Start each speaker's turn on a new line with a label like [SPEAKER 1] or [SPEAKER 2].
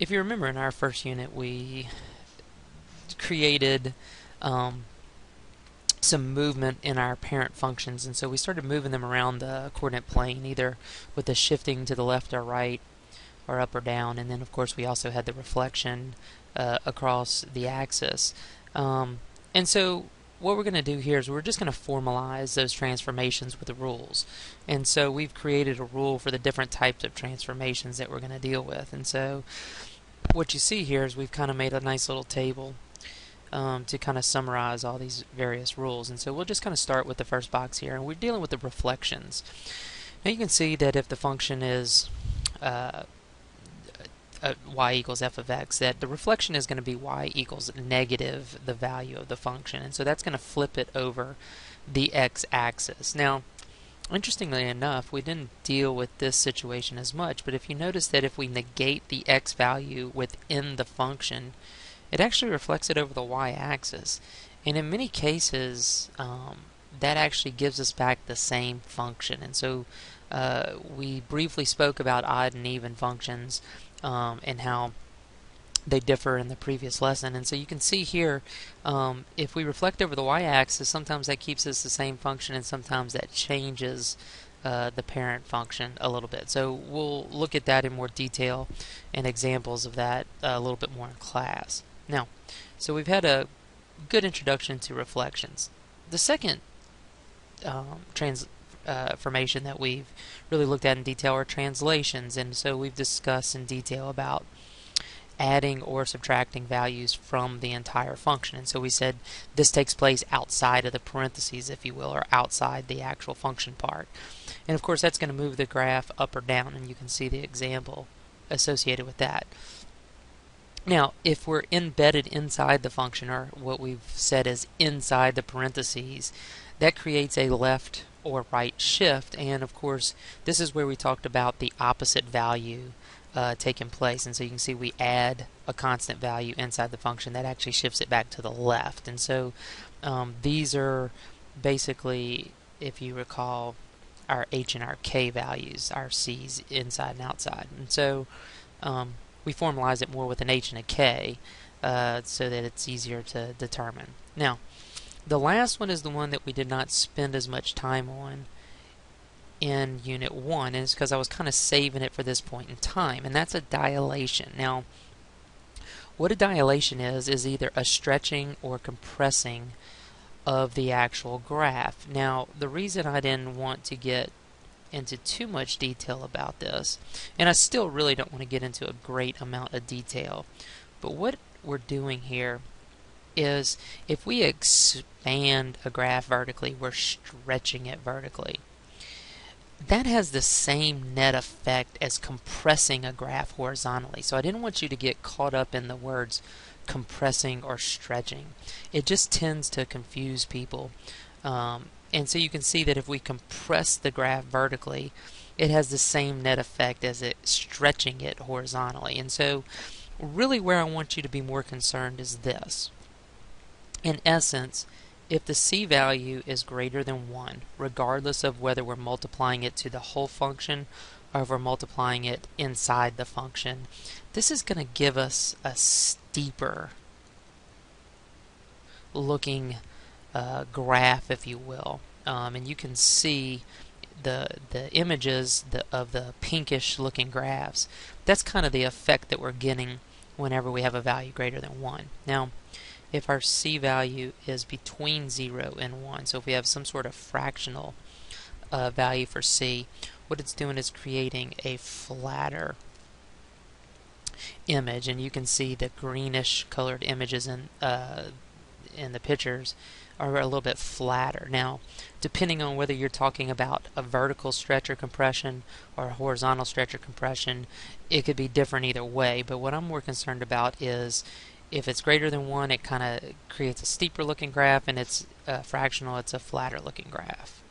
[SPEAKER 1] If you remember in our first unit, we created some movement in our parent functions, and so we started moving them around the coordinate plane, either with the shifting to the left or right, or up or down, and then of course we also had the reflection across the axis. And so what we're going to do here is we're just going to formalize those transformations with the rules. And so we've created a rule for the different types of transformations that we're going to deal with. And so what you see here is we've kind of made a nice little table to kind of summarize all these various rules. And so we'll just kind of start with the first box here, and we're dealing with the reflections. Now you can see that if the function is y equals f of x, that the reflection is going to be y equals negative the value of the function, and so that's going to flip it over the x-axis. Now, interestingly enough, we didn't deal with this situation as much, but if you notice that if we negate the x value within the function, it actually reflects it over the y-axis, and in many cases that actually gives us back the same function. And so we briefly spoke about odd and even functions and how they differ in the previous lesson. And so you can see here, if we reflect over the y-axis, sometimes that keeps us the same function, and sometimes that changes the parent function a little bit. So we'll look at that in more detail and examples of that a little bit more in class. Now, so we've had a good introduction to reflections. The second transformation that we've really looked at in detail are translations, and so we've discussed in detail about adding or subtracting values from the entire function. And so we said this takes place outside of the parentheses, if you will, or outside the actual function part. And of course that's going to move the graph up or down, and you can see the example associated with that. Now, if we're embedded inside the function, or what we've said is inside the parentheses, that creates a left or right shift, and of course this is where we talked about the opposite value taking place. And so you can see we add a constant value inside the function that actually shifts it back to the left. And so these are basically, if you recall, our h and our k values, our c's inside and outside. And so we formalize it more with an h and a k so that it's easier to determine. Now, the last one is the one that we did not spend as much time on in Unit 1, and it's because I was kind of saving it for this point in time, and that's a dilation. Now, what a dilation is either a stretching or compressing of the actual graph. Now, the reason I didn't want to get into too much detail about this, and I still really don't want to get into a great amount of detail, but what we're doing here is if we expand a graph vertically, we're stretching it vertically. That has the same net effect as compressing a graph horizontally. So I didn't want you to get caught up in the words compressing or stretching. It just tends to confuse people. And so you can see that if we compress the graph vertically, it has the same net effect as it stretching it horizontally. And so really where I want you to be more concerned is this. In essence, if the c value is greater than 1, regardless of whether we're multiplying it to the whole function or if we're multiplying it inside the function, this is going to give us a steeper looking graph, if you will. And you can see the images of the pinkish looking graphs. That's kind of the effect that we're getting whenever we have a value greater than 1. Now, if our c value is between 0 and 1, so if we have some sort of fractional value for c, what it's doing is creating a flatter image, and you can see the greenish colored images in the pictures are a little bit flatter. Now, depending on whether you're talking about a vertical stretch or compression or a horizontal stretch or compression, it could be different either way, but what I'm more concerned about is if it's greater than 1, it kind of creates a steeper looking graph, and it's fractional, it's a flatter looking graph.